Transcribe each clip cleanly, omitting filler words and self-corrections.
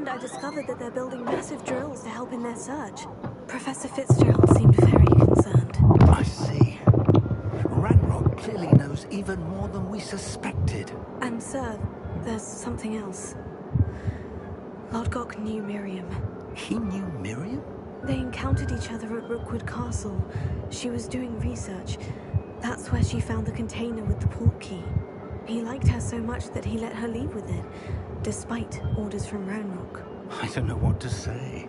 And I discovered that they're building massive drills to help in their search. Professor Fitzgerald seemed very concerned. I see. Ranrock clearly knows even more than we suspected. And sir, there's something else. Lodgok knew Miriam. He knew Miriam? They encountered each other at Rookwood Castle. She was doing research. That's where she found the container with the port key. He liked her so much that he let her leave with it, despite orders from Ranrock. I don't know what to say.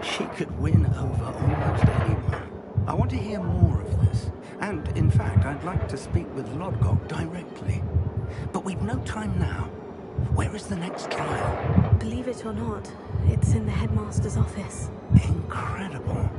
She could win over almost anyone. I want to hear more of this. And, in fact, I'd like to speak with Lodgok directly. But we've no time now. Where is the next trial? Believe it or not, it's in the headmaster's office. Incredible.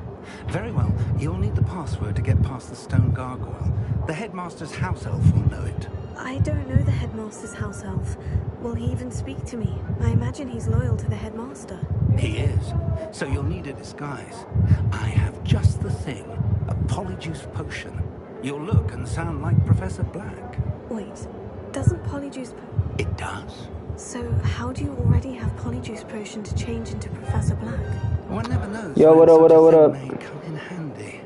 Very well, you'll need the password to get past the stone gargoyle. The headmaster's house elf will know it. I don't know the headmaster's house elf. Will he even speak to me? I imagine he's loyal to the headmaster. He is. So you'll need a disguise. I have just the thing. A polyjuice potion. You'll look and sound like Professor Black. Wait, doesn't polyjuice... It does. So how do you already have polyjuice potion to change into Professor Black? One never knows. Yo, what up? May come in handy.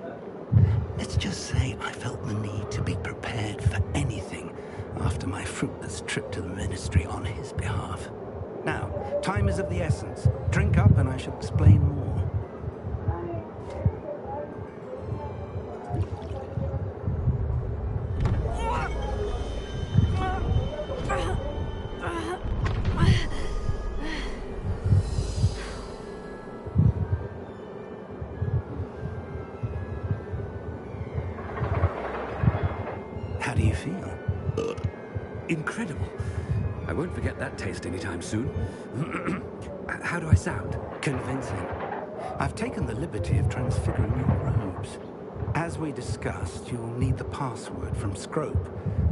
Let's just say I felt the need to be prepared for anything after my fruitless trip to the ministry on his behalf. Now, time is of the essence. Drink up and I shall explain more. How do you feel? Incredible. I won't forget that taste anytime soon. How do I sound? Convincing. I've taken the liberty of transfiguring your robes. As we discussed, you'll need the password from Scrope,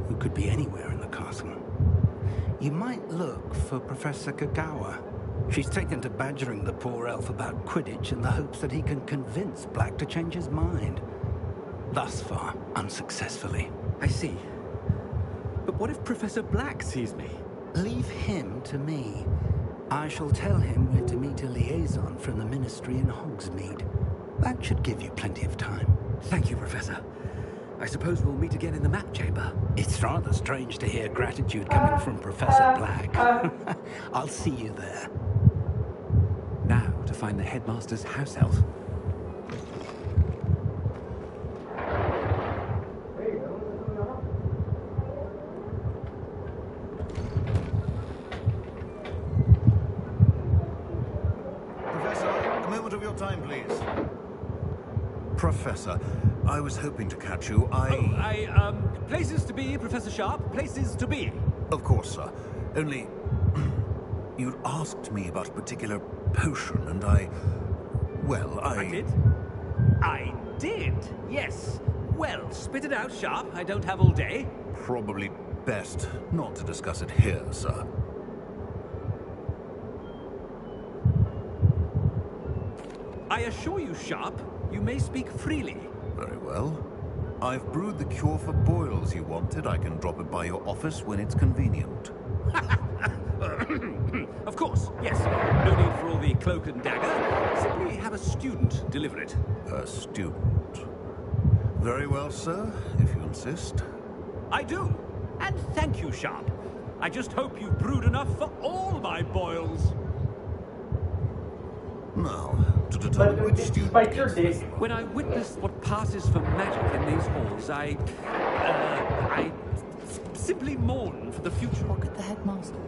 who could be anywhere in the castle. You might look for Professor Kagawa. She's taken to badgering the poor elf about Quidditch in the hopes that he can convince Black to change his mind. Thus far, unsuccessfully. I see. But what if Professor Black sees me? Leave him to me. I shall tell him we're to meet a liaison from the ministry in Hogsmeade. That should give you plenty of time. Thank you, Professor. I suppose we'll meet again in the map chamber. It's rather strange to hear gratitude coming from Professor Black. I'll see you there. Now to find the headmaster's house elf. Professor, I was hoping to catch you. Places to be, Professor Sharp. Places to be. Of course, sir. Only... you'd asked me about a particular potion, and I did? I did, yes. Well, spit it out, Sharp. I don't have all day. Probably best not to discuss it here, sir. I assure you, Sharp, you may speak freely. Very well. I've brewed the cure for boils you wanted. I can drop it by your office when it's convenient. Of course, yes. No need for all the cloak and dagger. Simply have a student deliver it. A student. Very well, sir, if you insist. I do. And thank you, Sharp. I just hope you've brewed enough for all my boils. Now, to determine which student gets this. When I witness what passes for magic in these halls, I simply mourn for the future. What could the headmaster want?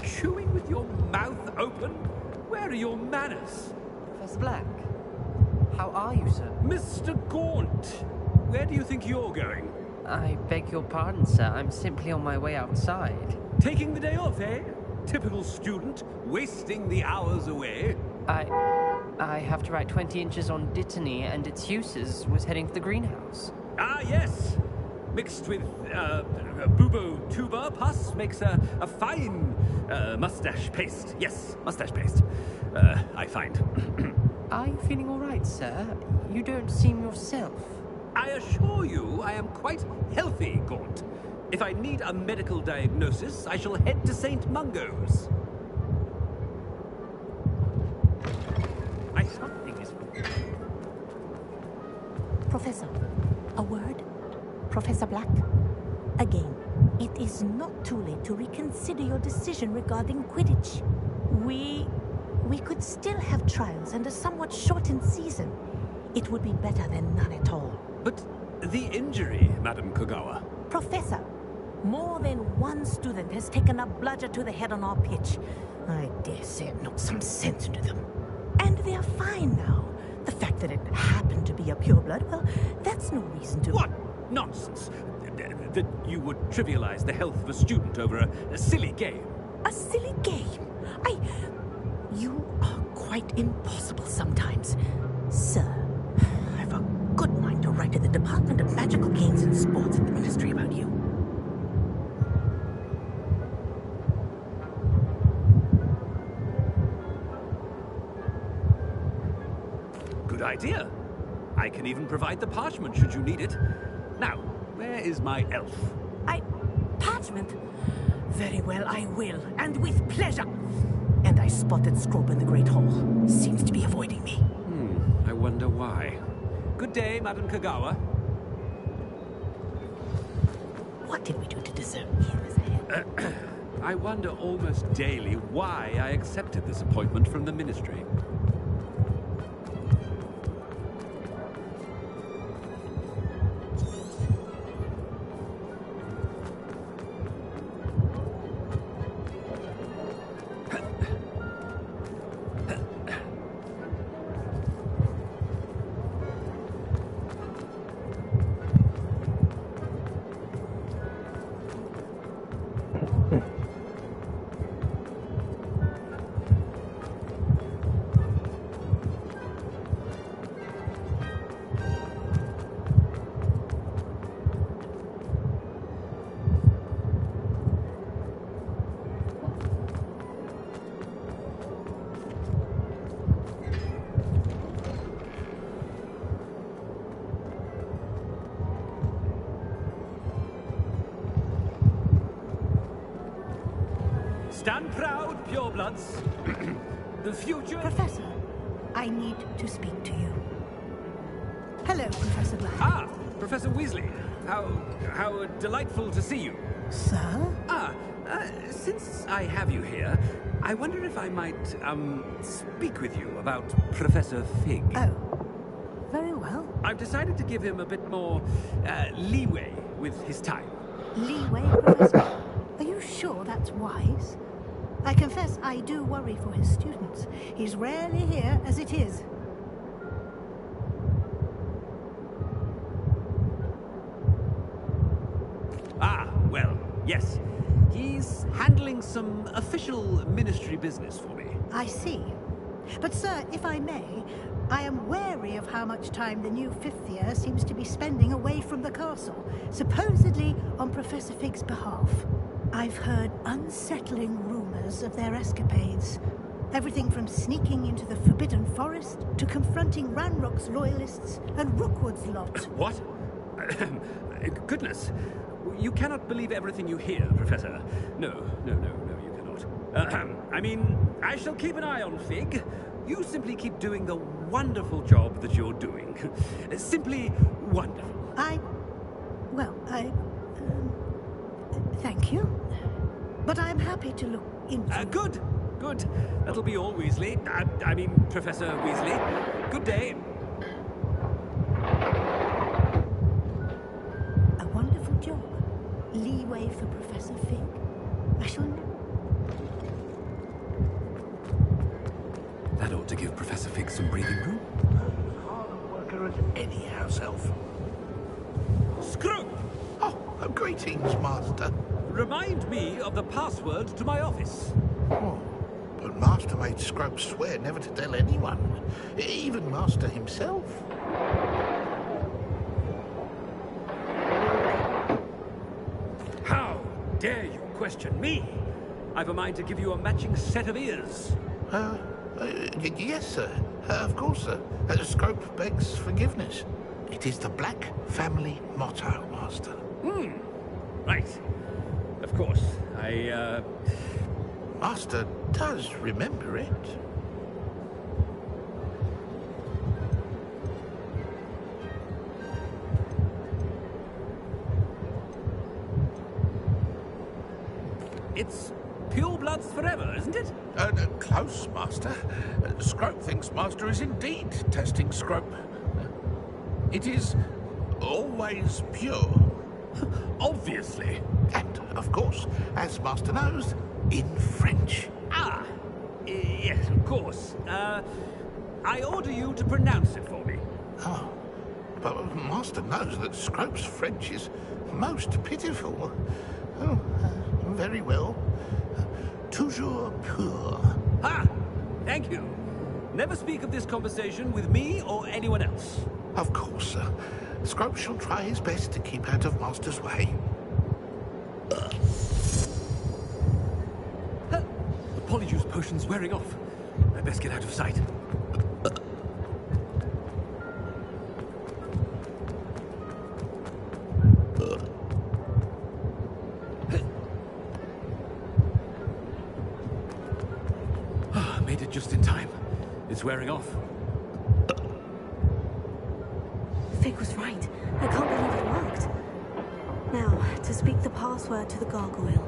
Chewing with your mouth open? Where are your manners? Professor Black, how are you, sir? Mr. Gaunt, where do you think you're going? I beg your pardon, sir. I'm simply on my way outside. Taking the day off, eh? Typical student, wasting the hours away. I have to write 20 inches on Dittany and its uses. Was heading to the greenhouse. Ah, yes. Mixed with bubo tuber pus makes a fine mustache paste. Yes, mustache paste. I find. Are you feeling all right, sir? You don't seem yourself. I assure you I am quite healthy, Gaunt. If I need a medical diagnosis, I shall head to St. Mungo's. Something is... Professor, a word? Professor Black? Again, it is not too late to reconsider your decision regarding Quidditch. We could still have trials and a somewhat shortened season. It would be better than none at all. But the injury, Madam Kogawa. Professor, more than one student has taken a bludger to the head on our pitch. I dare say it knocked some sense into them. And they are fine now. The fact that it happened to be a pureblood, well, that's no reason to... What nonsense! That you would trivialize the health of a student over a silly game. A silly game? You are quite impossible sometimes. Sir, I've a good mind to write to the Department of Magical Games and Sports at the Ministry about you. Good idea. I can even provide the parchment should you need it. Now, where is my elf? Parchment? Very well, I will, and with pleasure. And I spotted Scrope in the Great Hall. Seems to be avoiding me. I wonder why. Good day, Madam Kogawa. What did we do to deserve him as a head? I wonder almost daily why I accepted this appointment from the Ministry. Stand proud, purebloods. The future... Professor, I need to speak to you. Hello, Professor Black. Ah, Professor Weasley. How delightful to see you. Sir? Since I have you here, I wonder if I might, speak with you about Professor Fig. Oh, very well. I've decided to give him a bit more, leeway with his time. Leeway, Professor? Are you sure that's wise? I confess I do worry for his students. He's rarely here as it is. Ah, well, yes. He's handling some official ministry business for me. I see. But sir, if I may, I am wary of how much time the new fifth year seems to be spending away from the castle, supposedly on Professor Fig's behalf. I've heard unsettling rumors of their escapades. Everything from sneaking into the Forbidden Forest to confronting Ranrock's loyalists and Rookwood's lot. What? Goodness. You cannot believe everything you hear, Professor. No, you cannot. I mean, I shall keep an eye on Fig. You simply keep doing the wonderful job that you're doing. Simply wonderful. Thank you. But I'm happy to look into... Good. That'll be all, Weasley. I mean, Professor Weasley. Good day. A wonderful job. Leeway for Professor Fig. I shall... That ought to give Professor Fig some breathing room. Hard worker as any house elf. Screw! Oh, greetings, Master. Remind me of the password to my office. Oh, but Master made Scrub swear never to tell anyone, even Master himself. How dare you question me? I've a mind to give you a matching set of ears. Yes, sir. Of course, sir. Scrope begs forgiveness. It is the Black family motto, Master. Right. Of course. Master does remember it. It's pure bloods forever, isn't it? Close, Master. Scrope thinks Master is indeed testing Scrope. It is always pure. Obviously. And, of course, as Master knows, in French. Yes, of course. I order you to pronounce it for me. Oh, but Master knows that Scrope's French is most pitiful. Oh, very well. Toujours pur. Ha! Thank you. Never speak of this conversation with me or anyone else. Of course, sir. Scrope shall try his best to keep out of Master's way. The polyjuice potion's wearing off. I best get out of sight. Made it just in time. It's wearing off. Fig was right. I can't believe it worked. Now, to speak the password to the gargoyle.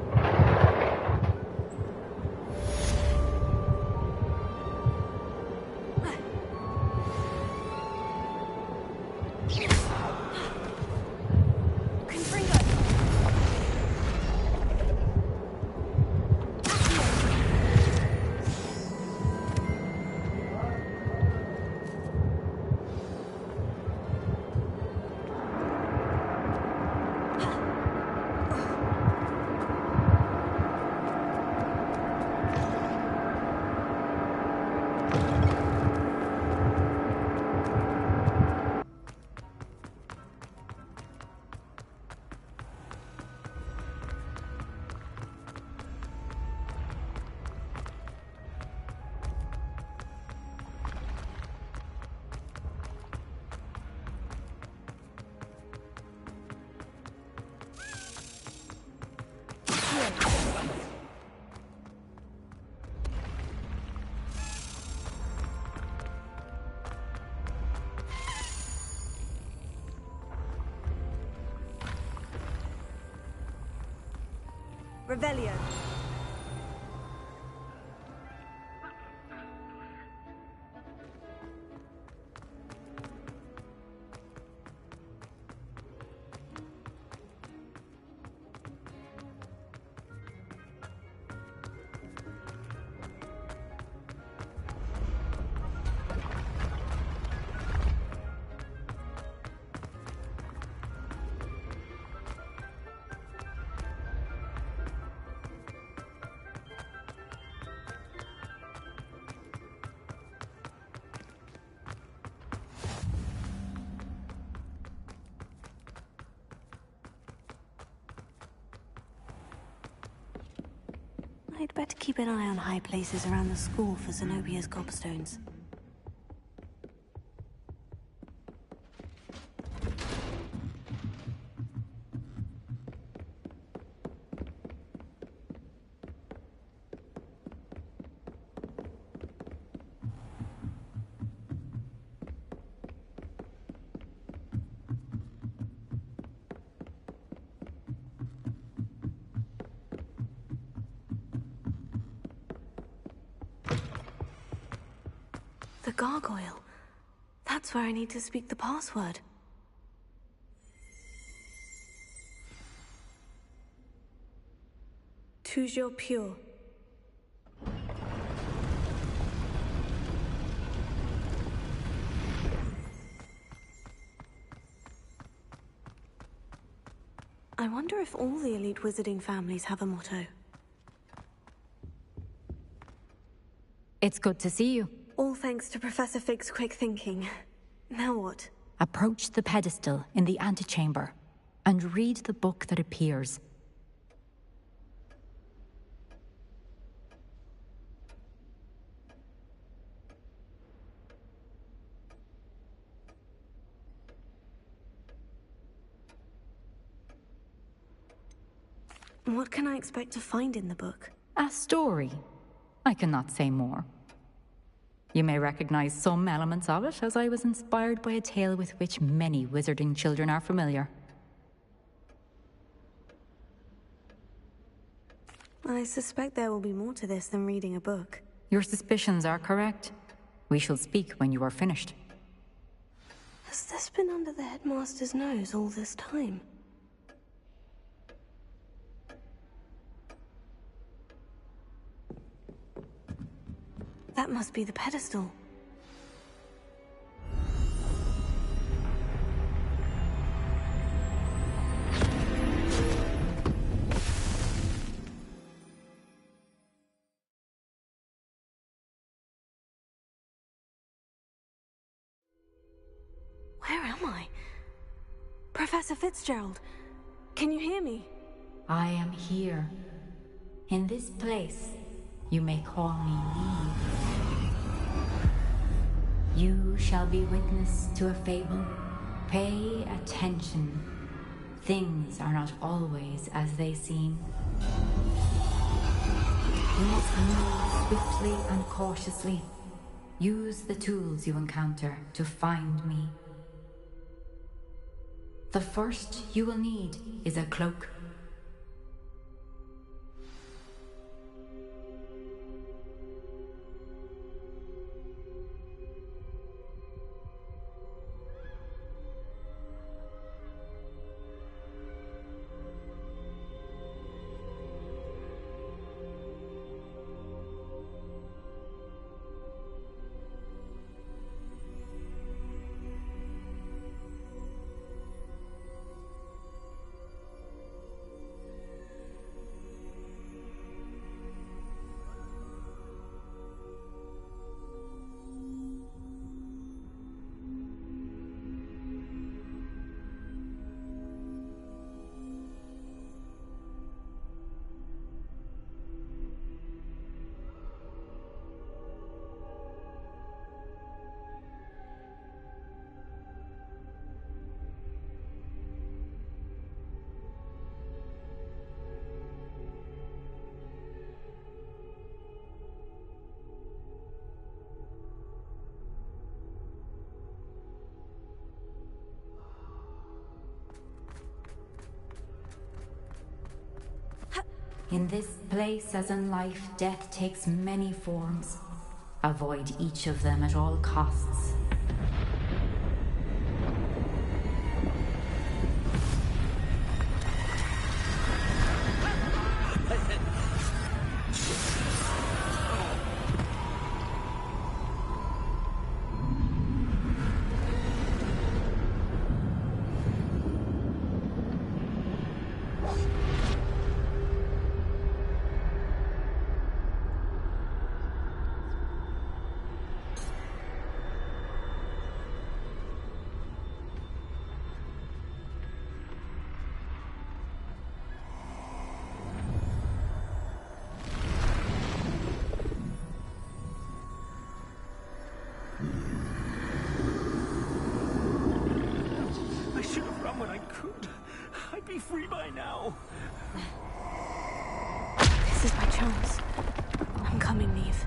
Revelio. I'd better keep an eye on high places around the school for Zenobia's gobstones. The gargoyle. That's where I need to speak the password. Toujours pure. I wonder if all the elite wizarding families have a motto. It's good to see you. All thanks to Professor Fig's quick thinking. Now what? Approach the pedestal in the antechamber and read the book that appears. What can I expect to find in the book? A story. I cannot say more. You may recognize some elements of it, as I was inspired by a tale with which many wizarding children are familiar. I suspect there will be more to this than reading a book. Your suspicions are correct. We shall speak when you are finished. Has this been under the headmaster's nose all this time? That must be the pedestal. Where am I? Professor Fitzgerald, can you hear me? I am here. In this place, you may call me Neve. You shall be witness to a fable. Pay attention. Things are not always as they seem. You must move swiftly and cautiously. Use the tools you encounter to find me. The first you will need is a cloak. In this place, as in life, death takes many forms. Avoid each of them at all costs. I should have run when I could. I'd be free by now. This is my chance. I'm coming, Neve.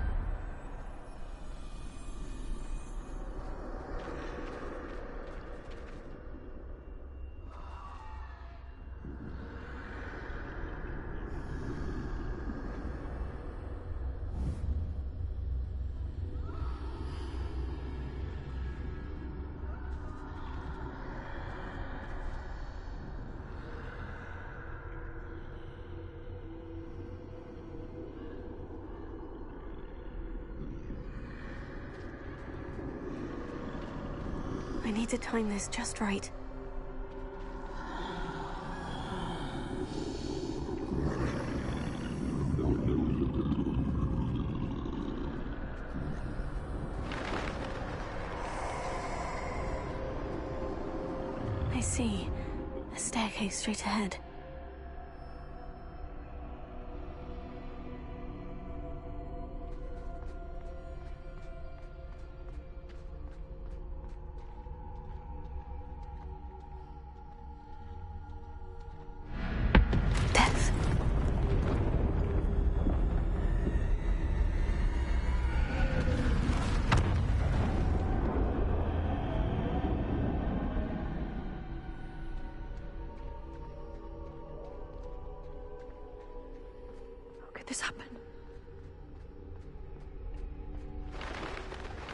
I need to time this just right. I see. A staircase straight ahead. Death.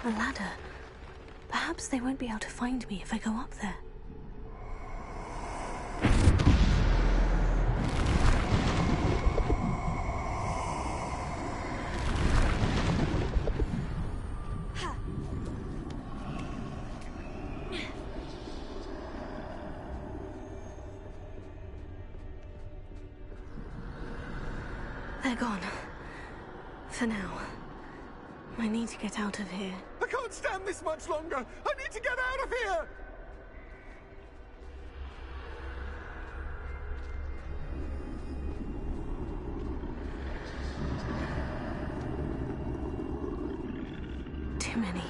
A ladder. Perhaps they won't be able to find me if I go up there. They're gone. For now. I need to get out of here. I can't stand this much longer! I need to get out of here! Too many.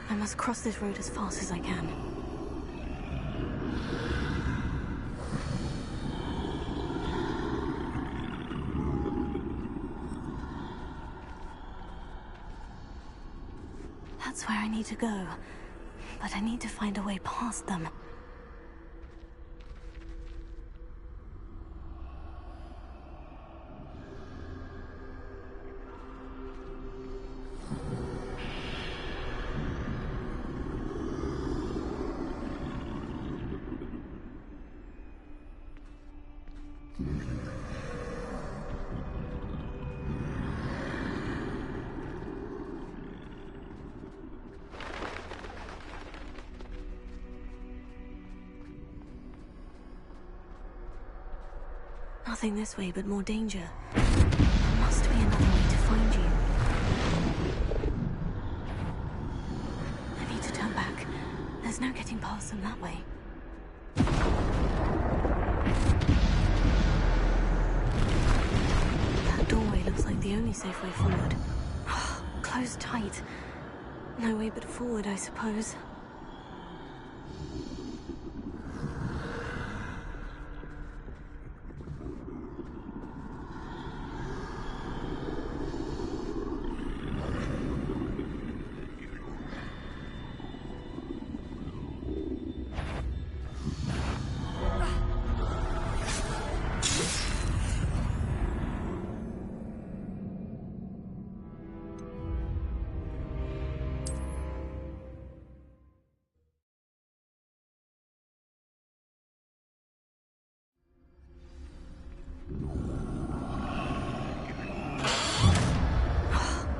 I must cross this road as fast as I can. That's where I need to go. But I need to find a way past them. Nothing this way but more danger. There must be another way to find you. I need to turn back. There's no getting past them that way. That doorway looks like the only safe way forward. Closed tight. No way but forward, I suppose.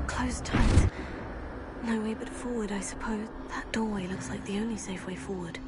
Closed tight. No way but forward, I suppose. That doorway looks like the only safe way forward.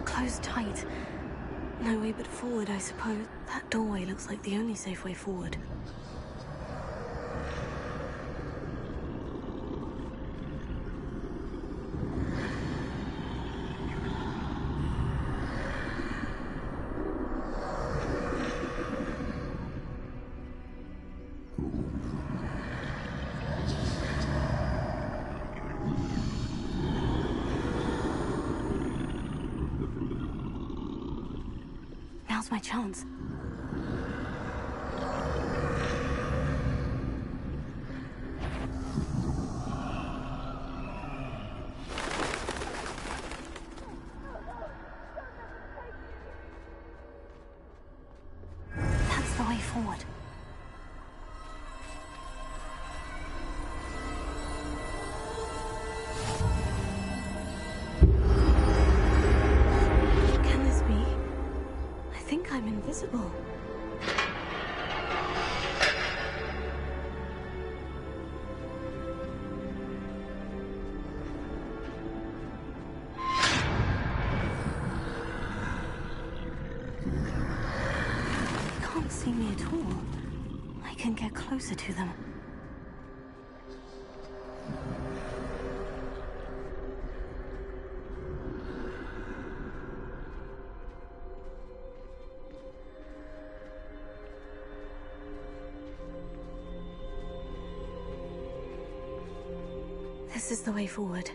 Closed tight. No way but forward, I suppose. That doorway looks like the only safe way forward. Now's my chance. That's the way forward. Can this be? I think I'm invisible. They can't see me at all. I can get closer to them. This is the way forward.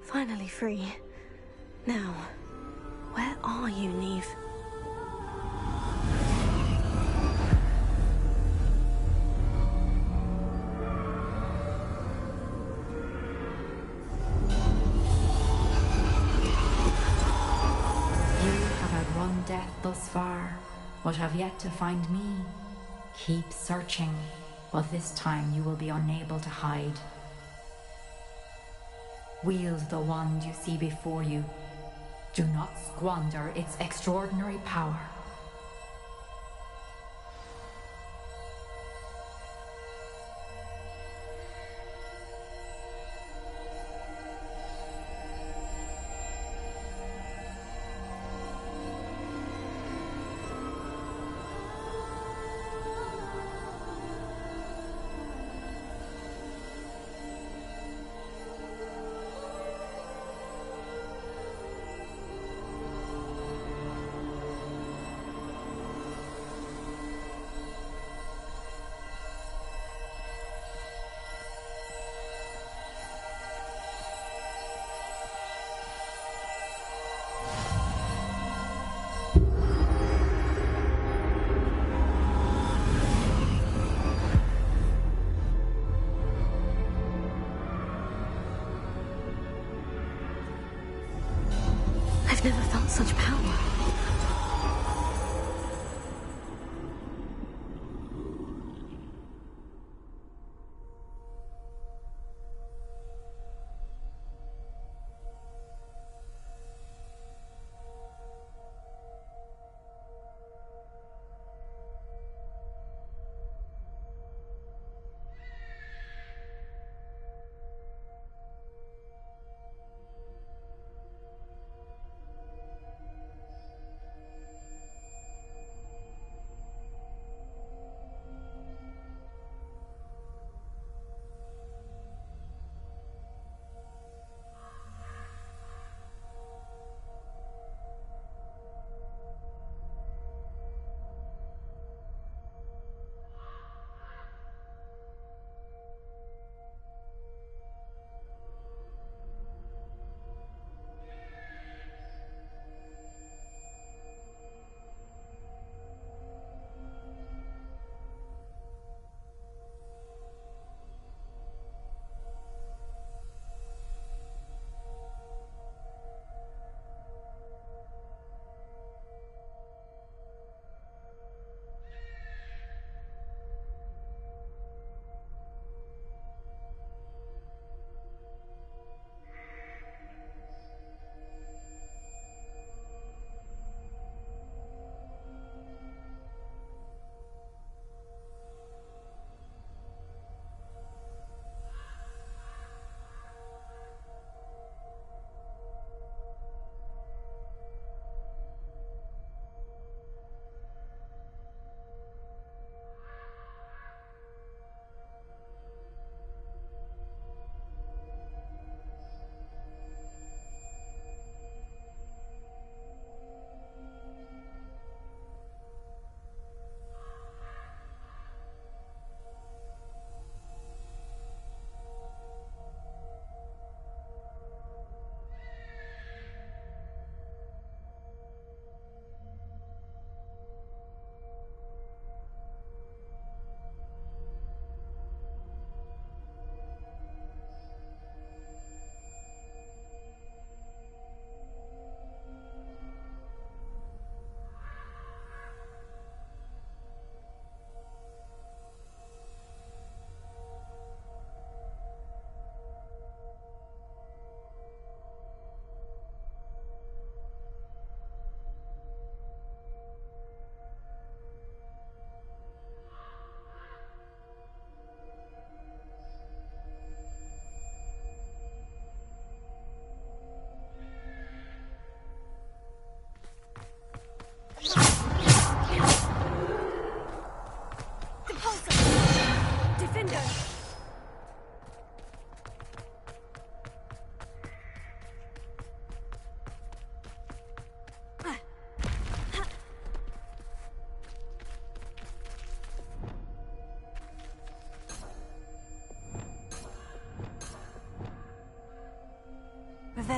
Finally free. Now, where are you, Neve? Outrun death thus far, but have yet to find me. Keep searching, but this time you will be unable to hide. Wield the wand you see before you. Do not squander its extraordinary power. I've never felt such power.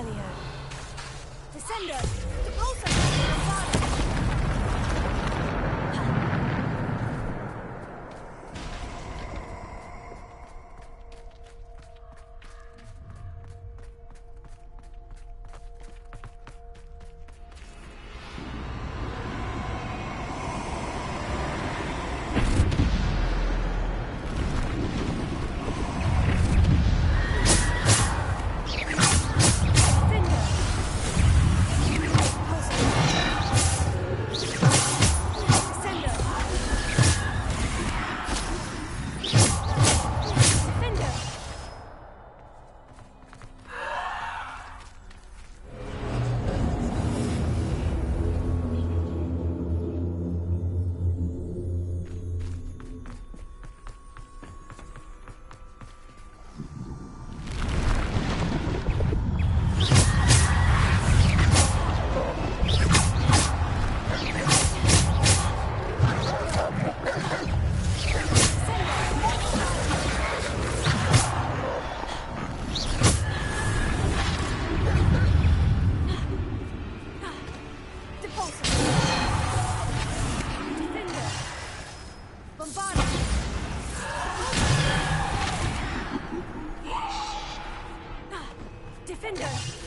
Revelio. Descender! Depulsor! Bombardment! Defender!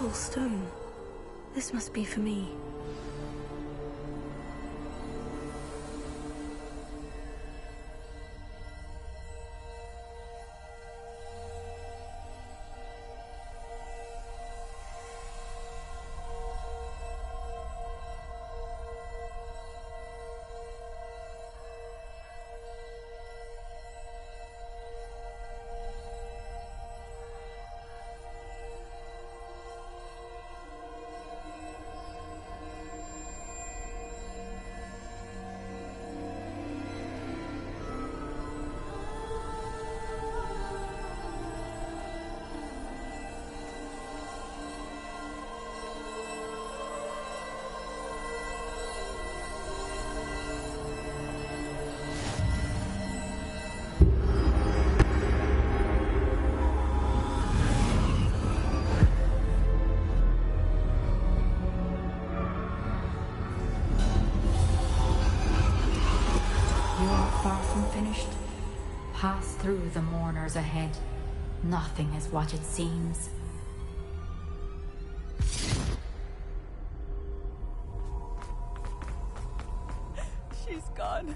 beautiful stone. This must be for me. Pass through the mourners ahead. Nothing is what it seems. She's gone.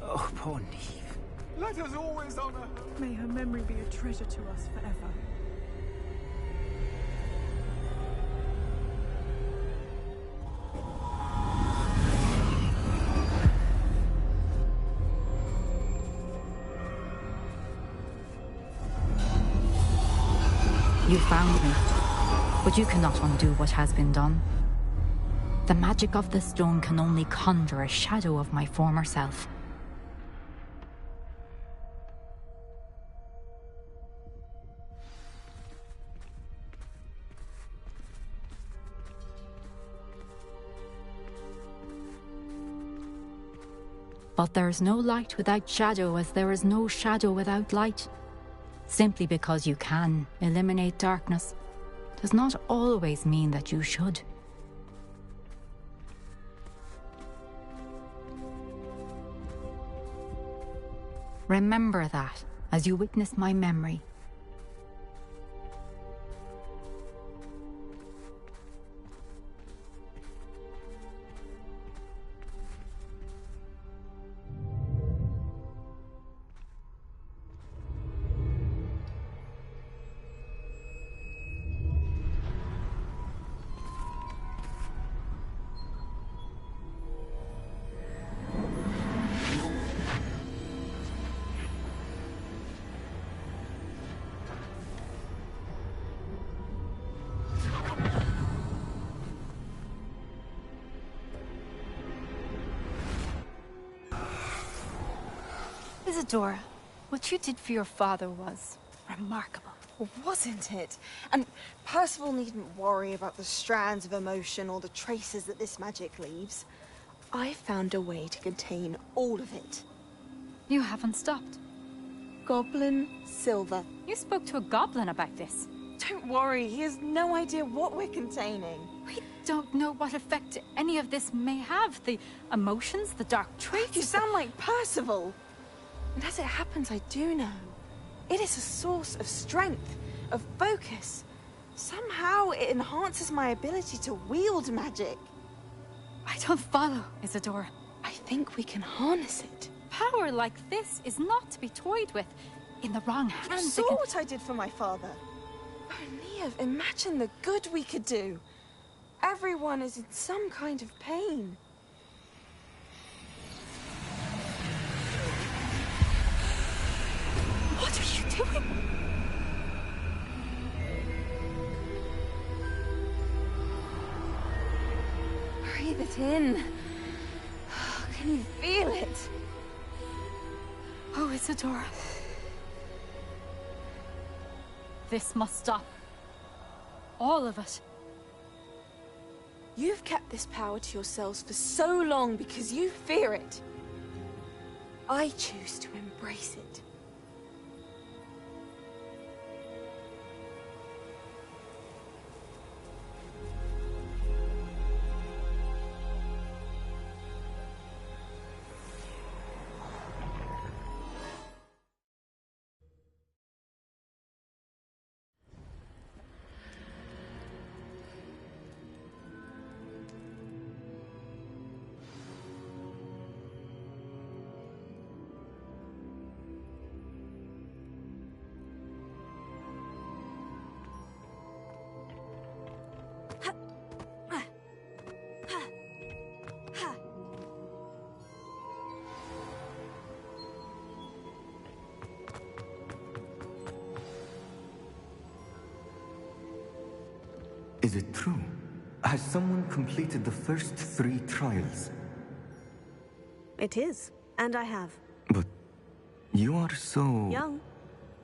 Oh, poor Neve. Let us always honor her. May her memory be a treasure to us forever. You found me, but you cannot undo what has been done. The magic of the stone can only conjure a shadow of my former self. But there is no light without shadow, as there is no shadow without light. Simply because you can eliminate darkness does not always mean that you should. Remember that as you witness my memory. Isadora, what you did for your father was remarkable. Well, wasn't it? And Percival needn't worry about the strands of emotion or the traces that this magic leaves. I found a way to contain all of it. You haven't stopped. Goblin Silver. You spoke to a goblin about this. Don't worry, he has no idea what we're containing. We don't know what effect any of this may have. The emotions, the dark traits. You sound like Percival. And as it happens, I do know. It is a source of strength, of focus. Somehow it enhances my ability to wield magic. I don't follow, Isadora. I think we can harness it. Power like this is not to be toyed with. In the wrong hands, You saw what I did for my father. Oh, Neve, imagine the good we could do. Everyone is in some kind of pain. What are you doing? Breathe it in. Can you feel it? Oh, Isadora. This must stop. All of it. You've kept this power to yourselves for so long because you fear it. I choose to embrace it. Is it true? Has someone completed the first 3 trials? It is, and I have. But you are so... Young.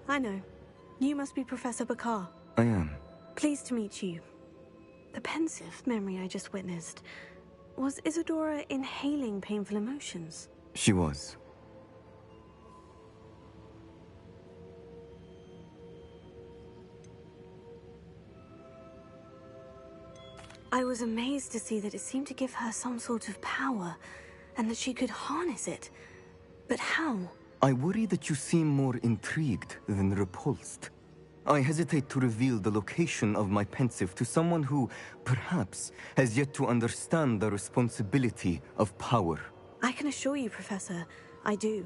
I know. You must be Professor Bakar. I am. Pleased to meet you. The pensive memory I just witnessed. Was Isadora inhaling painful emotions? She was. I was amazed to see that it seemed to give her some sort of power, and that she could harness it. But how? I worry that you seem more intrigued than repulsed. I hesitate to reveal the location of my pensive to someone who, perhaps, has yet to understand the responsibility of power. I can assure you, Professor, I do.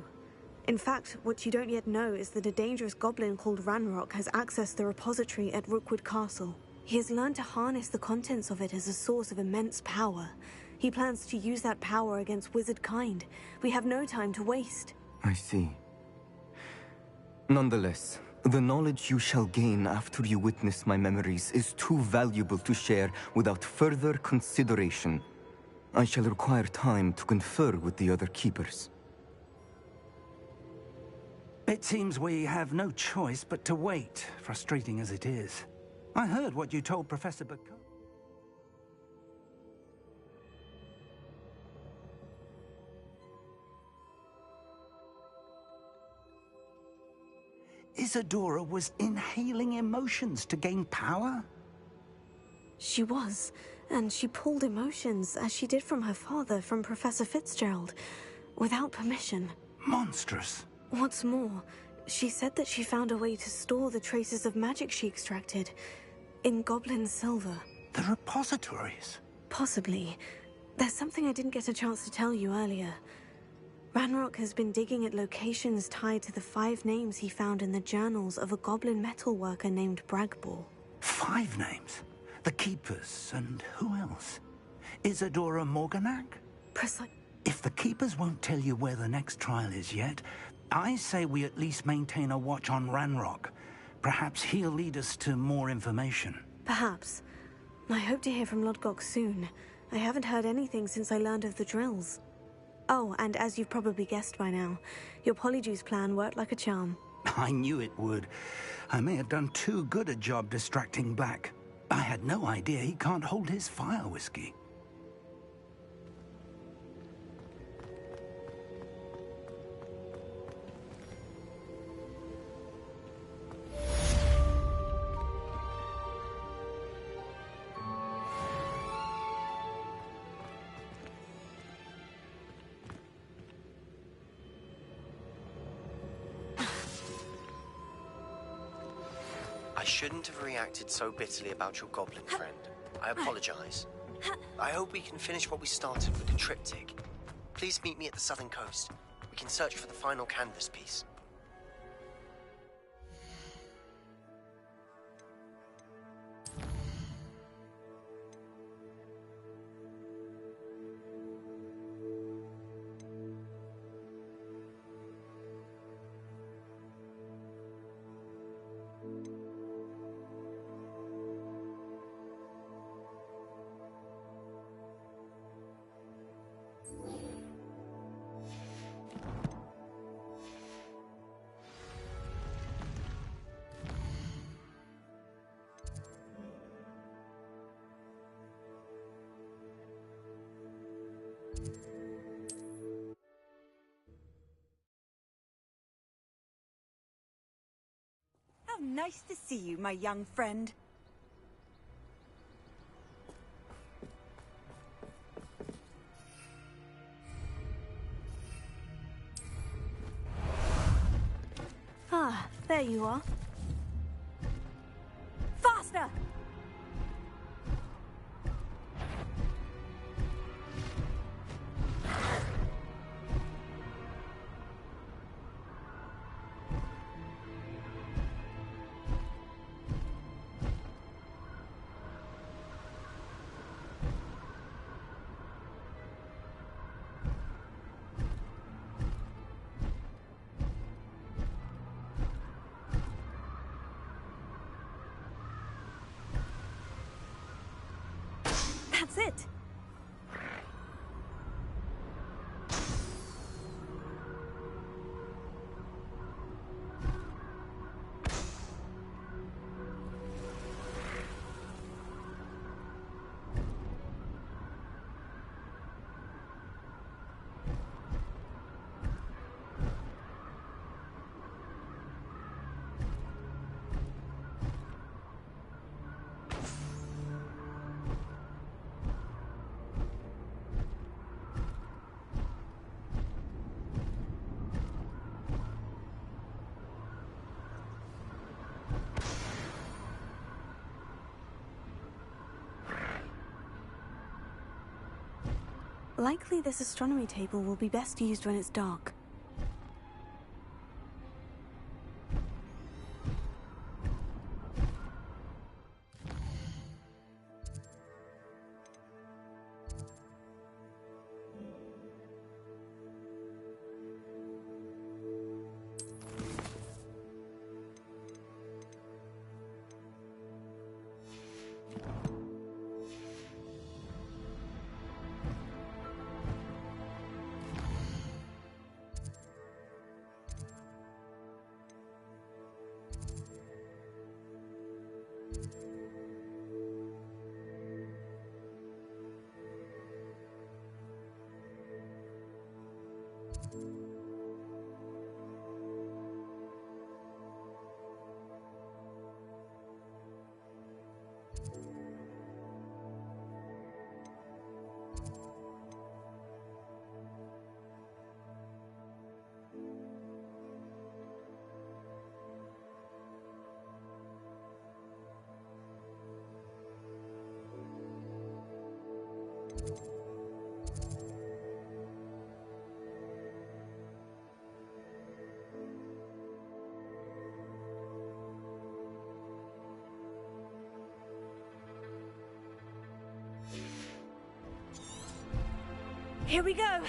In fact, what you don't yet know is that a dangerous goblin called Ranrock has accessed the repository at Rookwood Castle. He has learned to harness the contents of it as a source of immense power. He plans to use that power against wizard kind. We have no time to waste. I see. Nonetheless, the knowledge you shall gain after you witness my memories is too valuable to share without further consideration. I shall require time to confer with the other keepers. It seems we have no choice but to wait, frustrating as it is. I heard what you told Professor Bakar. Isadora was inhaling emotions to gain power? She was, and she pulled emotions, as she did from her father, from Professor Fitzgerald, without permission. Monstrous. What's more, she said that she found a way to store the traces of magic she extracted in goblin silver. The repositories? Possibly. There's something I didn't get a chance to tell you earlier. Ranrock has been digging at locations tied to the 5 names he found in the journals of a goblin metalworker named Bragball. 5 names? The Keepers, and who else? Isadora Morganac? If the Keepers won't tell you where the next trial is yet, I say we at least maintain a watch on Ranrock. Perhaps he'll lead us to more information. Perhaps. I hope to hear from Lodgok soon. I haven't heard anything since I learned of the drills. Oh, and as you've probably guessed by now, your Polyjuice plan worked like a charm. I knew it would. I may have done too good a job distracting Black. I had no idea he can't hold his fire whiskey. I shouldn't have reacted so bitterly about your goblin friend. I apologize. I hope we can finish what we started with the triptych. Please meet me at the southern coast. We can search for the final canvas piece. How nice to see you, my young friend. Ah, there you are. Faster! That's it. Likely this astronomy table will be best used when it's dark. Here we go.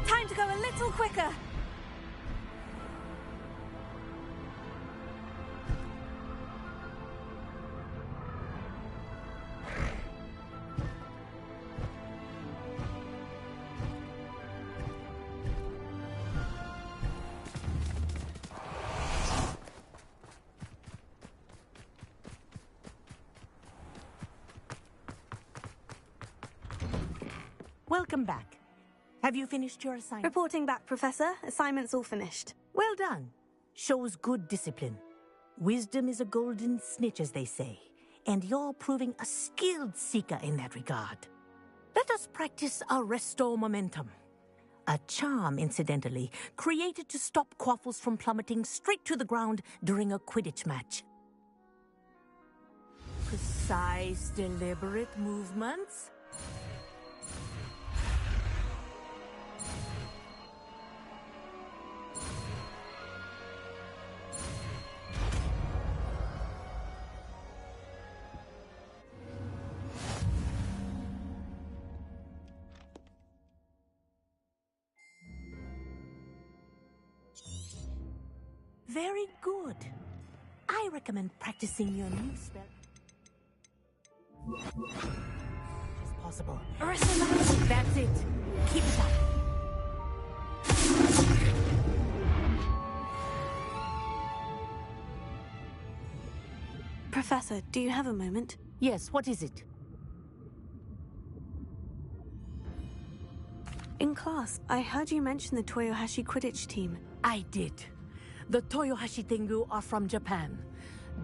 Time to go a little quicker. Welcome back. Have you finished your assignment? Reporting back, Professor. Assignment's all finished. Well done. Shows good discipline. Wisdom is a golden snitch, as they say, and you're proving a skilled seeker in that regard. Let us practice Arresto Momentum. A charm, incidentally, created to stop quaffles from plummeting straight to the ground during a Quidditch match. Precise, deliberate movements. Very good. I recommend practicing your new spell as possible. That's it. Keep it up. Professor, do you have a moment? Yes, what is it? In class, I heard you mention the Toyohashi Quidditch team. I did. The Toyohashi Tengu are from Japan.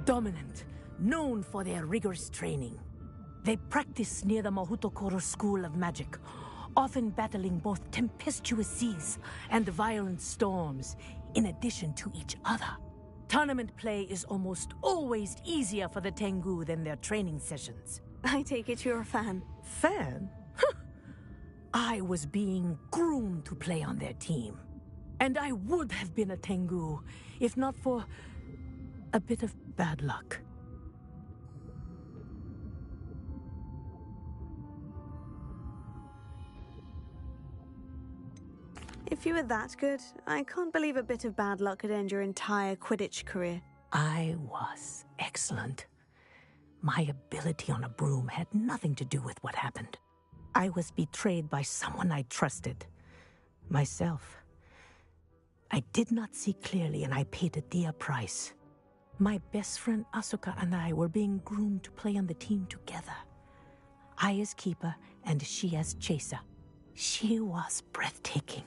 Dominant, known for their rigorous training. They practice near the Mahutokoro School of Magic, often battling both tempestuous seas and violent storms, in addition to each other. Tournament play is almost always easier for the Tengu than their training sessions. I take it you're a fan. Fan? I was being groomed to play on their team. And I would have been a Tengu, if not for a bit of bad luck. If you were that good, I can't believe a bit of bad luck could end your entire Quidditch career. I was excellent. My ability on a broom had nothing to do with what happened. I was betrayed by someone I trusted. Myself. I did not see clearly, and I paid a dear price. My best friend Asuka and I were being groomed to play on the team together. I as keeper, and she as chaser. She was breathtaking.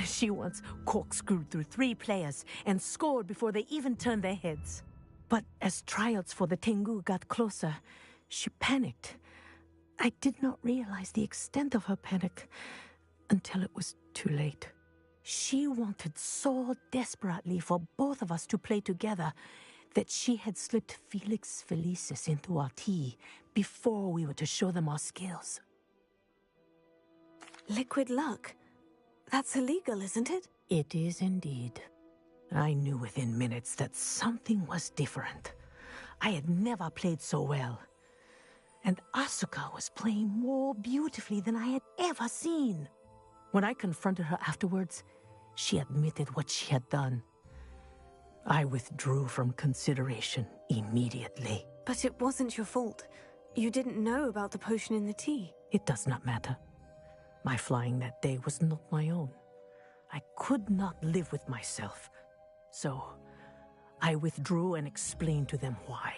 She once corkscrewed through 3 players and scored before they even turned their heads. But as tryouts for the Tengu got closer, she panicked. I did not realize the extent of her panic until it was too late. She wanted so desperately for both of us to play together that she had slipped Felix Felicis into our tea before we were to show them our skills. Liquid luck? That's illegal, isn't it? It is indeed. I knew within minutes that something was different. I had never played so well. And Asuka was playing more beautifully than I had ever seen. When I confronted her afterwards, she admitted what she had done. I withdrew from consideration immediately. But it wasn't your fault. You didn't know about the potion in the tea. It does not matter. My flying that day was not my own. I could not live with myself. So, I withdrew and explained to them why.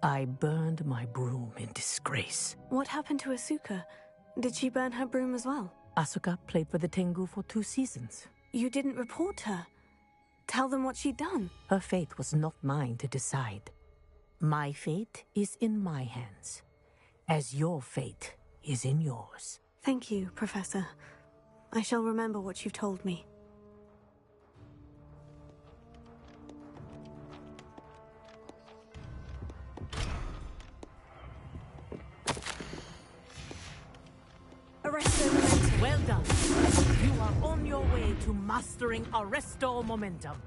I burned my broom in disgrace. What happened to Asuka? Did she burn her broom as well? Asuka played for the Tengu for 2 seasons. You didn't report her. Tell them what she'd done. Her fate was not mine to decide. My fate is in my hands, as your fate is in yours. Thank you, Professor. I shall remember what you've told me. Arresto Momentum. Well done. You are on your way to mastering Arresto Momentum.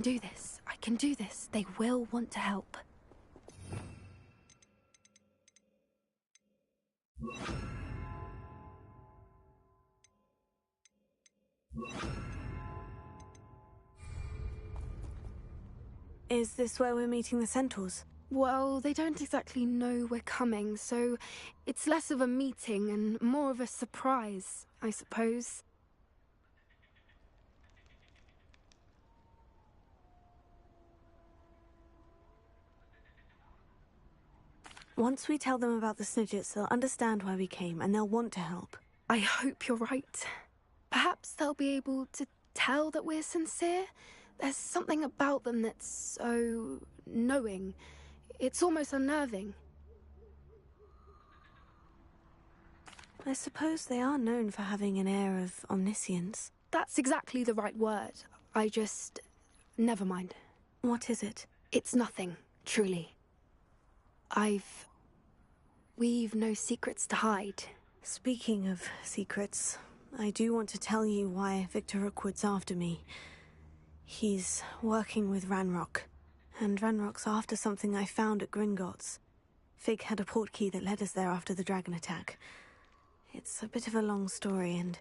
can do this. I can do this. They will want to help. Is this where we're meeting the centaurs? Well, they don't exactly know we're coming, so it's less of a meeting and more of a surprise, I suppose. Once we tell them about the Snidgets, they'll understand why we came and they'll want to help. I hope you're right. Perhaps they'll be able to tell that we're sincere. There's something about them that's so knowing. It's almost unnerving. I suppose they are known for having an air of omniscience. That's exactly the right word. I just... never mind. What is it? It's nothing, truly. We've no secrets to hide. Speaking of secrets, I do want to tell you why Victor Rookwood's after me. He's working with Ranrock, and Ranrock's after something I found at Gringotts. Fig had a portkey that led us there after the dragon attack. It's a bit of a long story, and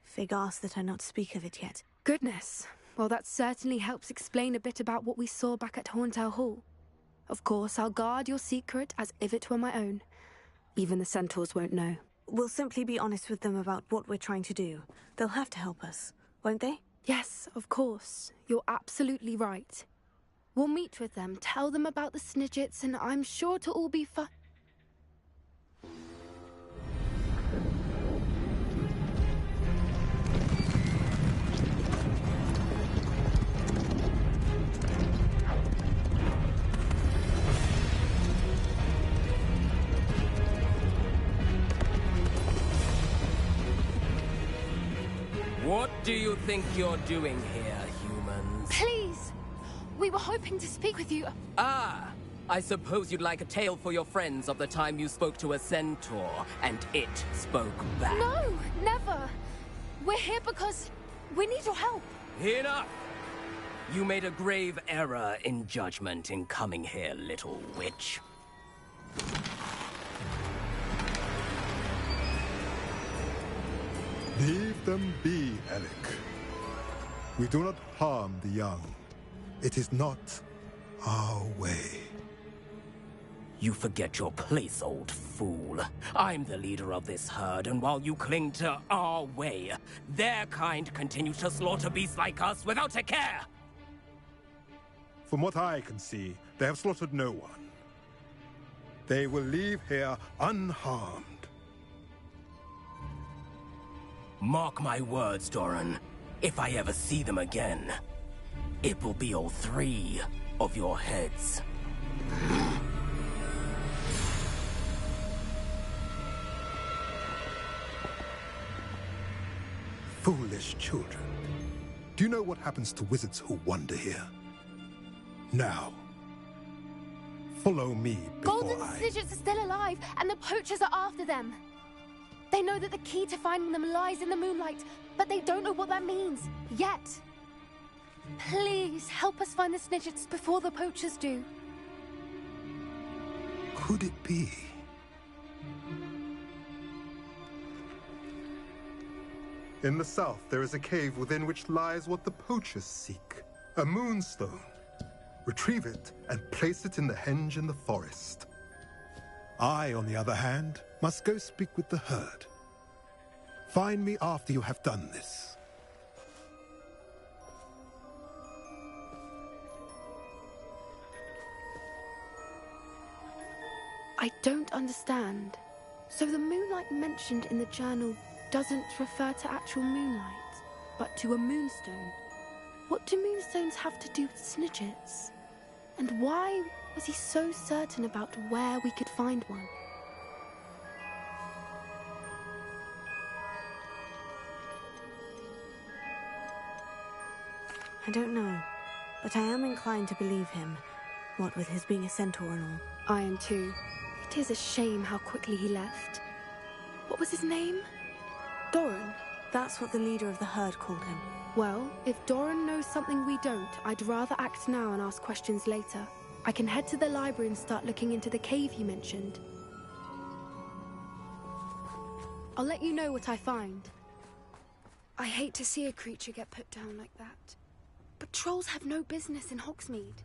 Fig asked that I not speak of it yet. Goodness. Well, that certainly helps explain a bit about what we saw back at Horntail Hall. Of course, I'll guard your secret as if it were my own. Even the centaurs won't know. We'll simply be honest with them about what we're trying to do. They'll have to help us, won't they? Yes, of course. You're absolutely right. We'll meet with them, tell them about the Snidgets, and I'm sure to all be fun. What do you think you're doing here, humans? Please! We were hoping to speak with you. Ah! I suppose you'd like a tale for your friends of the time you spoke to a centaur, and it spoke back. No, never! We're here because we need your help. Enough! You made a grave error in judgment in coming here, little witch. Leave them be, Alec. We do not harm the young. It is not our way. You forget your place, old fool. I'm the leader of this herd, and while you cling to our way, their kind continue to slaughter beasts like us without a care! From what I can see, they have slaughtered no one. They will leave here unharmed. Mark my words, Doran. If I ever see them again, it will be all 3 of your heads. Foolish children. Do you know what happens to wizards who wander here? Now, follow me before Golden Snidgets are still alive, and the poachers are after them. They know that the key to finding them lies in the moonlight, but they don't know what that means, yet. Please, help us find the Snidgets before the poachers do. Could it be? In the south, there is a cave within which lies what the poachers seek. A moonstone. Retrieve it and place it in the henge in the forest. I, on the other hand, must go speak with the herd. Find me after you have done this. I don't understand. So the moonlight mentioned in the journal doesn't refer to actual moonlight, but to a moonstone. What do moonstones have to do with Snidgets? And why was he so certain about where we could find one? I don't know, but I am inclined to believe him, what with his being a centaur and all. I am too. It is a shame how quickly he left. What was his name? Doran? That's what the leader of the herd called him. Well, if Doran knows something we don't, I'd rather act now and ask questions later. I can head to the library and start looking into the cave you mentioned. I'll let you know what I find. I hate to see a creature get put down like that. But trolls have no business in Hogsmeade.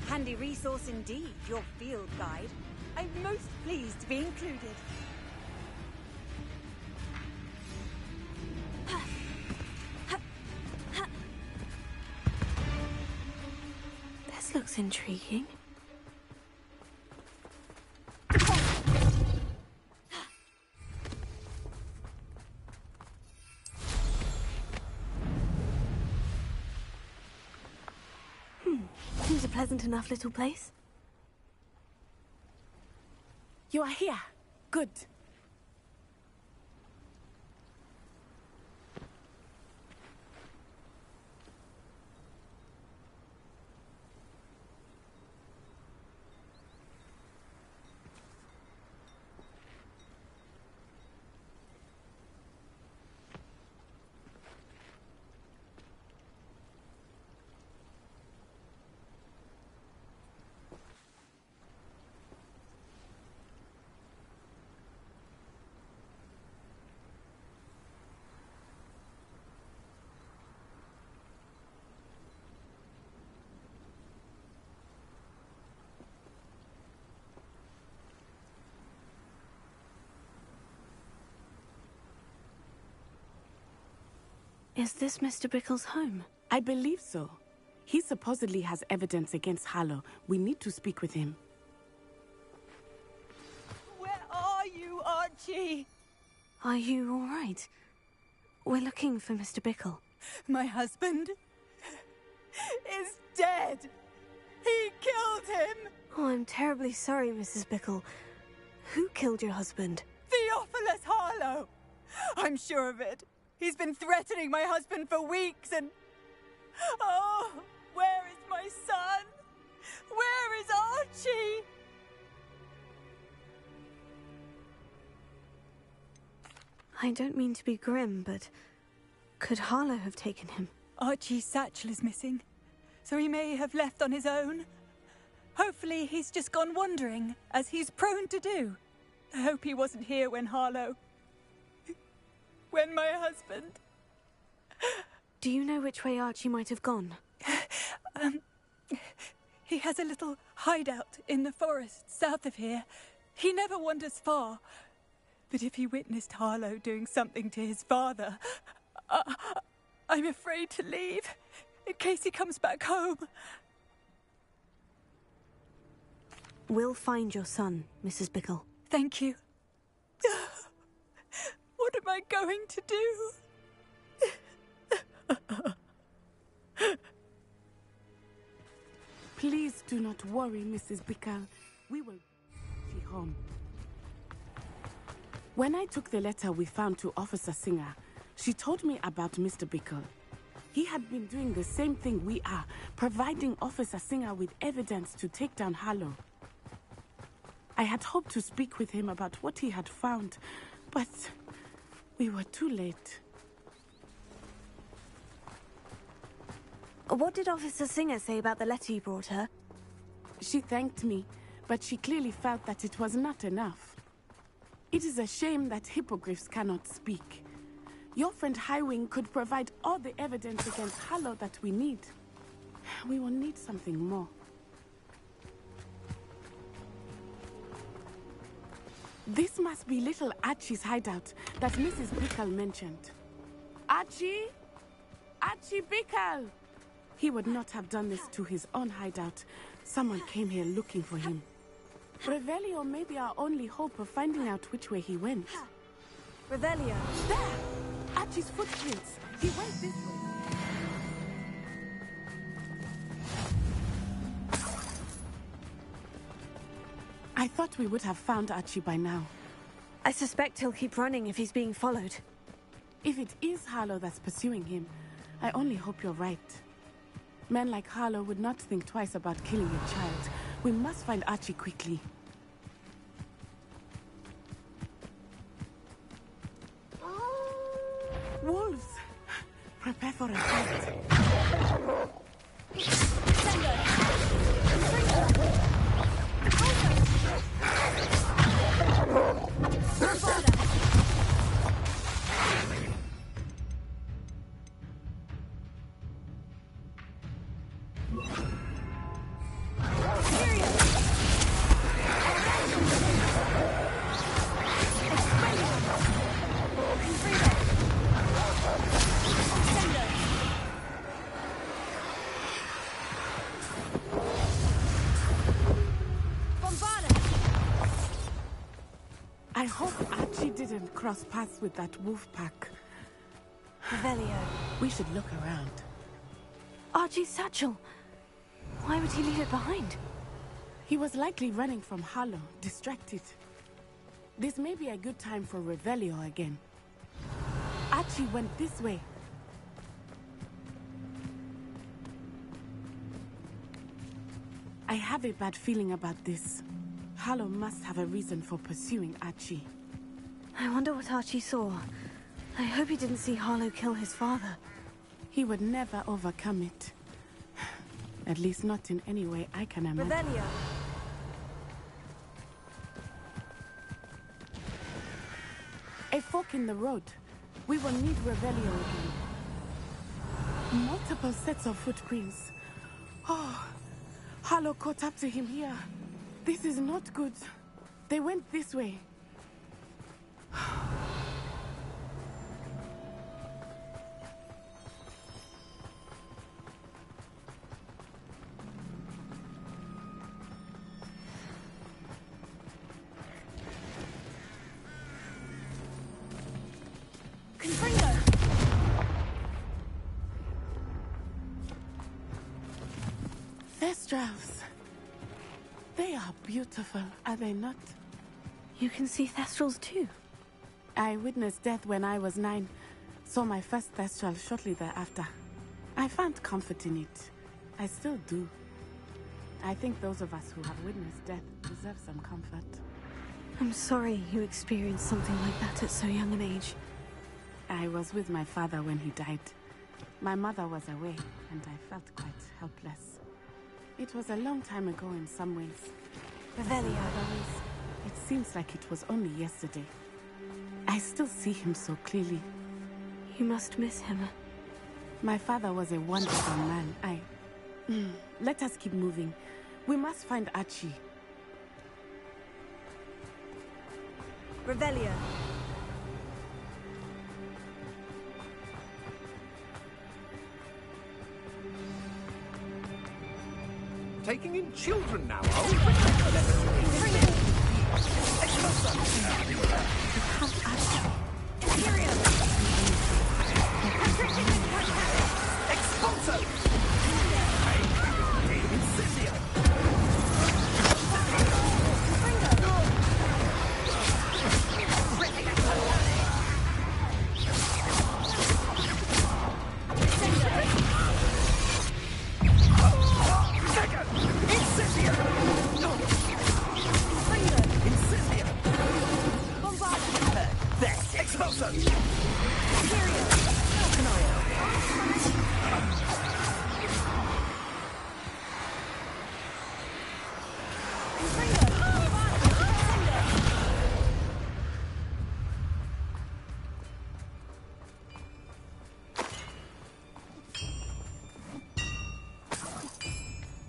Handy resource indeed, your field guide. I'm most pleased to be included. This looks intriguing. Seems a pleasant enough little place. You are here. Good. Is this Mr. Bickle's home? I believe so. He supposedly has evidence against Harlow. We need to speak with him. Where are you, Archie? Are you all right? We're looking for Mr. Bickle. My husband is dead. He killed him. Oh, I'm terribly sorry, Mrs. Bickle. Who killed your husband? Theophilus Harlow. I'm sure of it. He's been threatening my husband for weeks and... Oh, where is my son? Where is Archie? I don't mean to be grim, but could Harlow have taken him? Archie's satchel is missing, so he may have left on his own. Hopefully he's just gone wandering, as he's prone to do. I hope he wasn't here when when my husband... Do you know which way Archie might have gone? He has a little hideout in the forest south of here. He never wanders far. But if he witnessed Harlow doing something to his father, I'm afraid to leave, in case he comes back home. We'll find your son, Mrs. Bickle. Thank you. What am I going to do? Please do not worry, Mrs. Bickle. We will be home. When I took the letter we found to Officer Singer, she told me about Mr. Bickle. He had been doing the same thing we are, providing Officer Singer with evidence to take down Harlow. I had hoped to speak with him about what he had found, but we were too late. What did Officer Singer say about the letter you brought her? She thanked me, but she clearly felt that it was not enough. It is a shame that hippogriffs cannot speak. Your friend Highwing could provide all the evidence against Harlow that we need. We will need something more. This must be little Archie's hideout that Mrs. Bickle mentioned. Archie? Archie Bickle! He would not have done this to his own hideout. Someone came here looking for him. Revelio may be our only hope of finding out which way he went. Revelio! There! Archie's footprints. He went this way. I thought we would have found Archie by now. I suspect he'll keep running if he's being followed. If it is Harlow that's pursuing him, I only hope you're right. Men like Harlow would not think twice about killing a child. We must find Archie quickly. Wolves! Prepare for a fight. I hope Archie didn't cross paths with that wolf pack. Revelio. We should look around. Archie's satchel. Why would he leave it behind? He was likely running from Harlow, distracted. This may be a good time for Revelio again. Archie went this way. I have a bad feeling about this. Harlow must have a reason for pursuing Archie. I wonder what Archie saw. I hope he didn't see Harlow kill his father. He would never overcome it. At least not in any way I can imagine. Revelio. A fork in the road. We will need Revelio again. Multiple sets of footprints. Oh, Harlow caught up to him here. This is not good. They went this way. elves. They are beautiful, are they not? You can see Thestrals too? I witnessed death when I was 9. Saw my first Thestral shortly thereafter. I found comfort in it. I still do. I think those of us who have witnessed death deserve some comfort. I'm sorry you experienced something like that at so young an age. I was with my father when he died. My mother was away, and I felt quite helpless. It was a long time ago in some ways. Revelio. It seems like it was only yesterday. I still see him so clearly. You must miss him. My father was a wonderful man. Let us keep moving. We must find Archie. Revelio. Taking in children now, oh?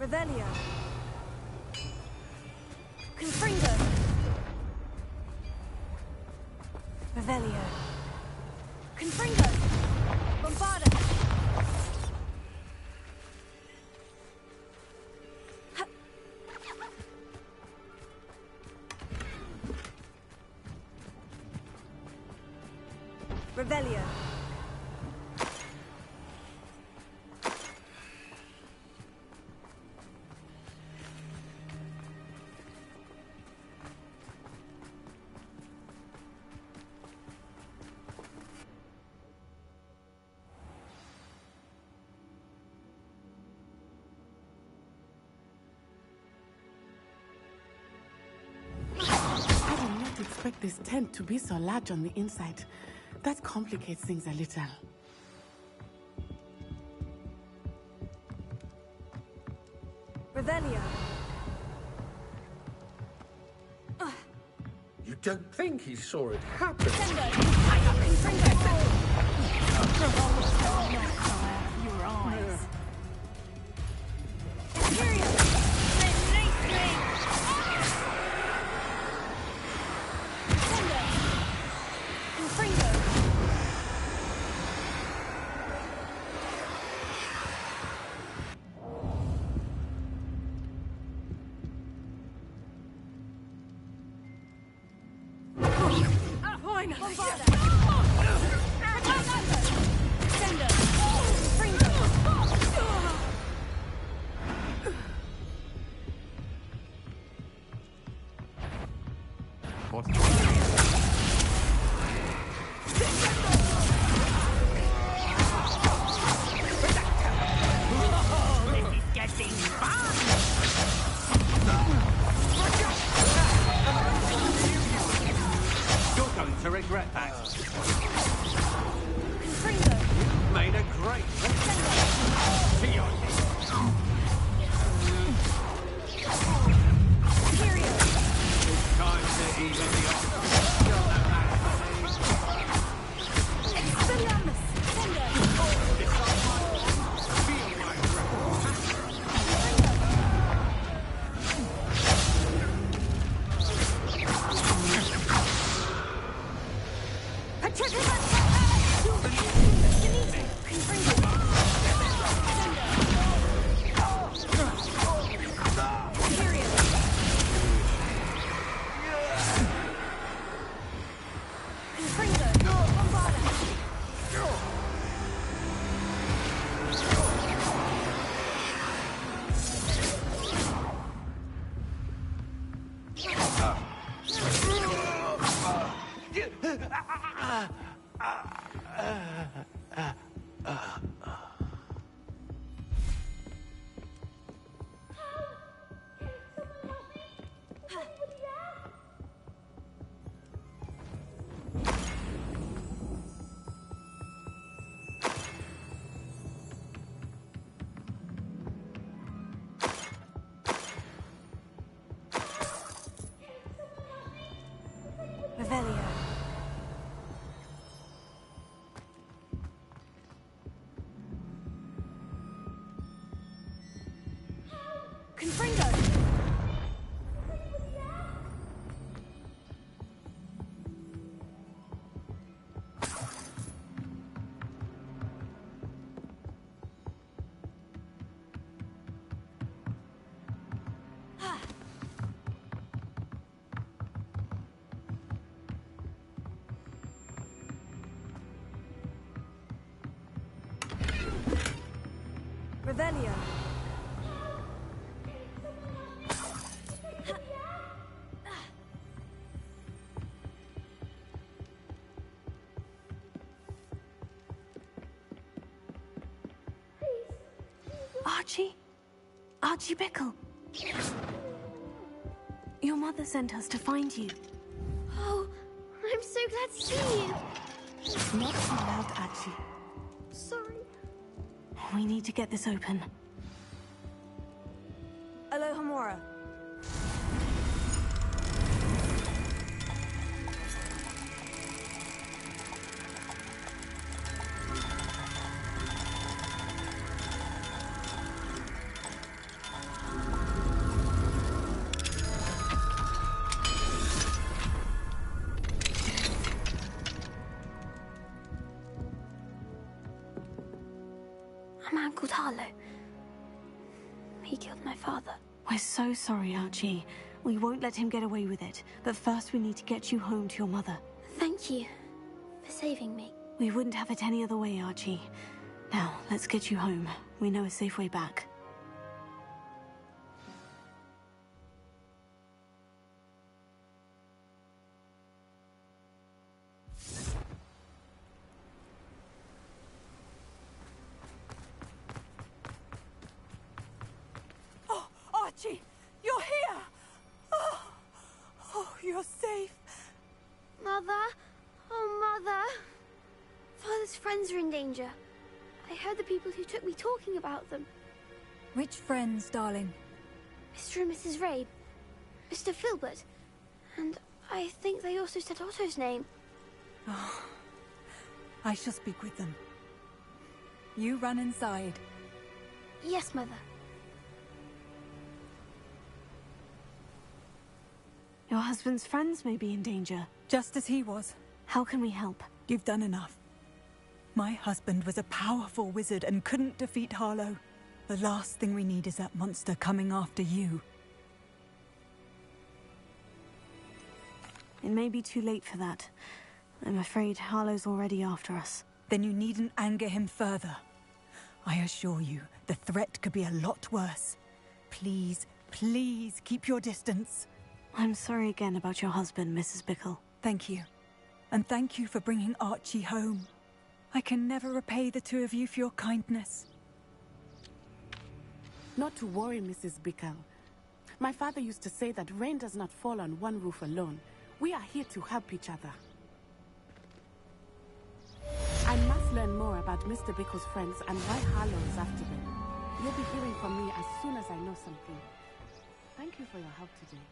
Revelio. Confringo. Revelio. Confringo. Bombarda. Revelio. Expect this tent to be so large on the inside. That complicates things a little. Revelio. You don't think he saw it happen? Your eyes. To regret that. You've made a great It's time to even the Revelio. Confringo! Revelio. Archie? Archie Bickle. Your mother sent us to find you. Oh, I'm so glad to see you. Not so loud, Archie. Sorry. We need to get this open. Aloha Mora. A man called Harlow. He killed my father. We're so sorry, Archie. We won't let him get away with it. But first we need to get you home to your mother. Thank you for saving me. We wouldn't have it any other way, Archie. Now, let's get you home. We know a safe way back. Oh, Archie! You're here! Oh, you're safe. Mother? Oh, Mother. Father's friends are in danger. I heard the people who took me talking about them. Which friends, darling? Mr. and Mrs. Rabe. Mr. Filbert. And I think they also said Otto's name. Oh, I shall speak with them. You run inside. Yes, Mother. Your husband's friends may be in danger. Just as he was. How can we help? You've done enough. My husband was a powerful wizard and couldn't defeat Harlow. The last thing we need is that monster coming after you. It may be too late for that. I'm afraid Harlow's already after us. Then you needn't anger him further. I assure you, the threat could be a lot worse. Please, please keep your distance. I'm sorry again about your husband, Mrs. Bickle. Thank you. And thank you for bringing Archie home. I can never repay the two of you for your kindness. Not to worry, Mrs. Bickle. My father used to say that rain does not fall on one roof alone. We are here to help each other. I must learn more about Mr. Bickle's friends and why Harlow is after them. You'll be hearing from me as soon as I know something. Thank you for your help today.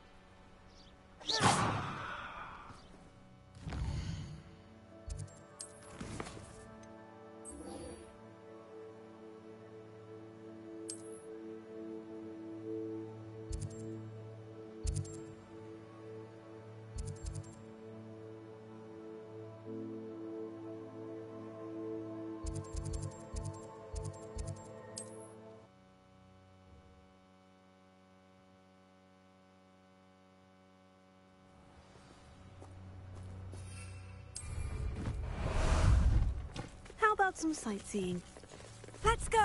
How about some sightseeing? Let's go!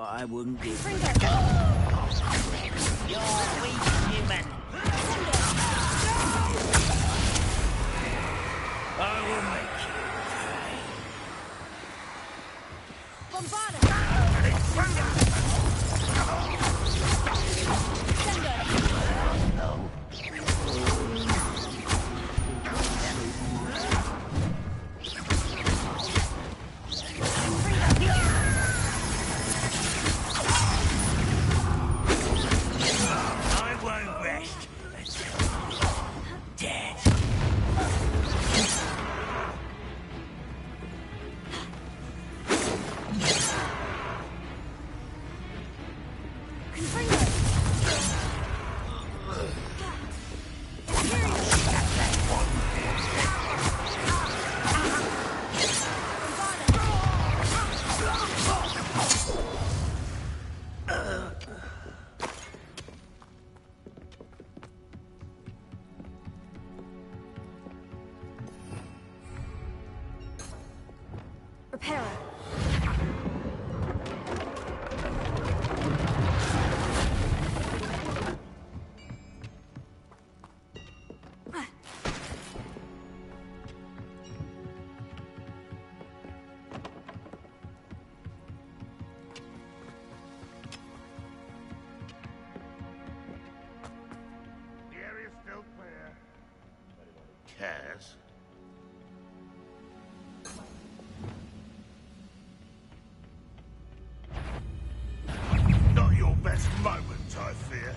I wouldn't give You're weak, human. I will make you. I won't rest. Dead. Repairer. The area's still clear. Cares? Not your best moment, I fear.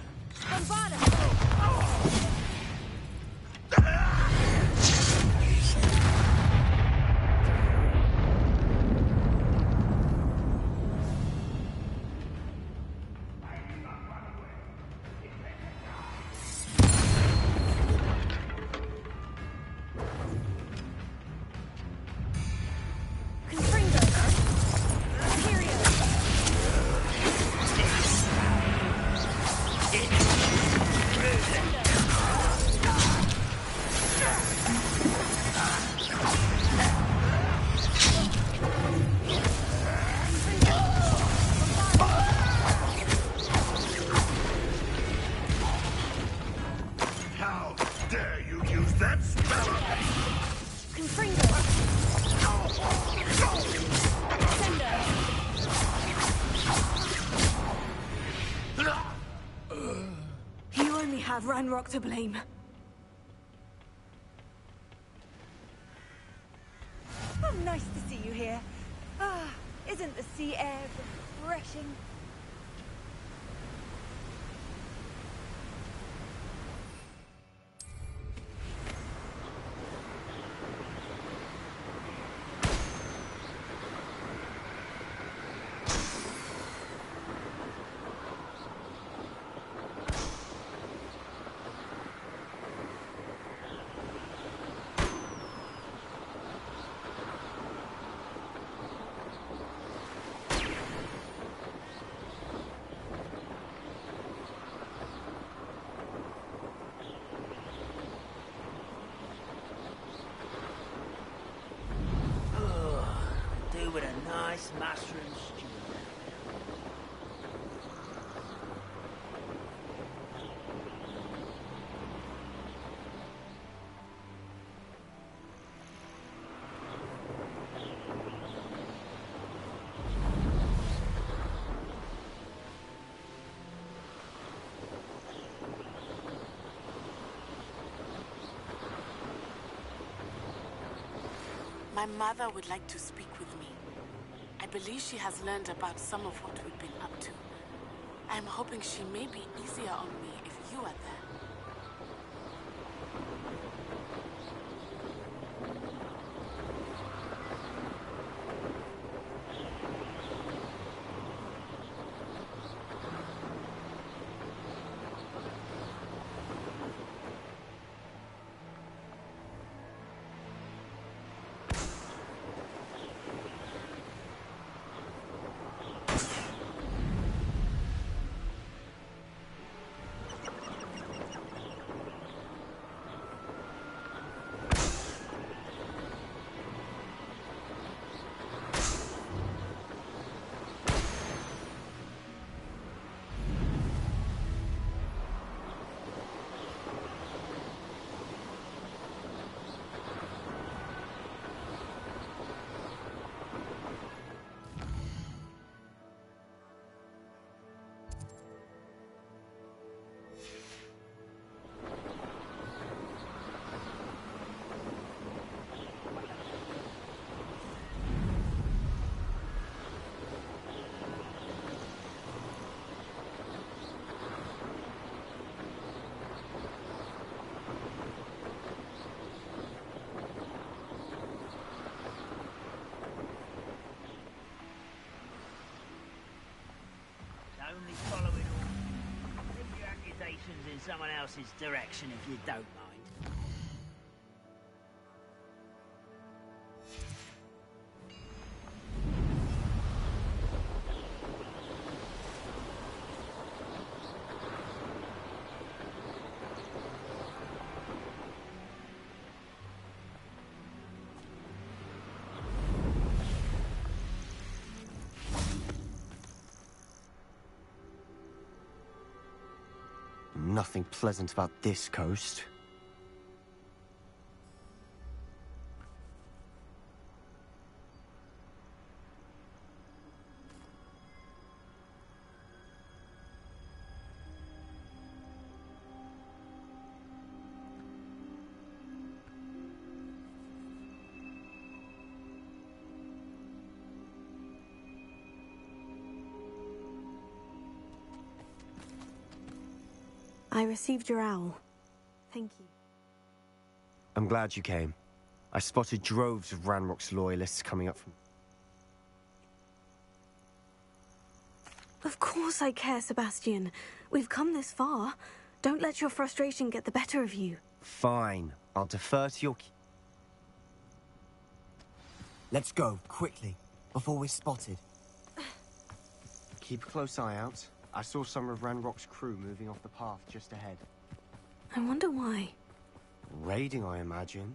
How dare you use that spell? You only have Ranrock to blame. Oh, nice to see you here. Ah, isn't the sea air refreshing? Do with a nice mushroom stew. My mother would like to speak with me. I believe she has learned about some of what we've been up to. I'm hoping she may be easier on me if you are there. directions in someone else's direction, if you don't mind. Nothing pleasant about this coast. I received your owl. Thank you. I'm glad you came. I spotted droves of Ranrock's loyalists coming up from... Of course I care, Sebastian. We've come this far. Don't let your frustration get the better of you. Fine. I'll defer to your... Let's go, quickly, before we're spotted. Keep a close eye out. I saw some of Ranrock's crew moving off the path just ahead. I wonder why. Raiding, I imagine.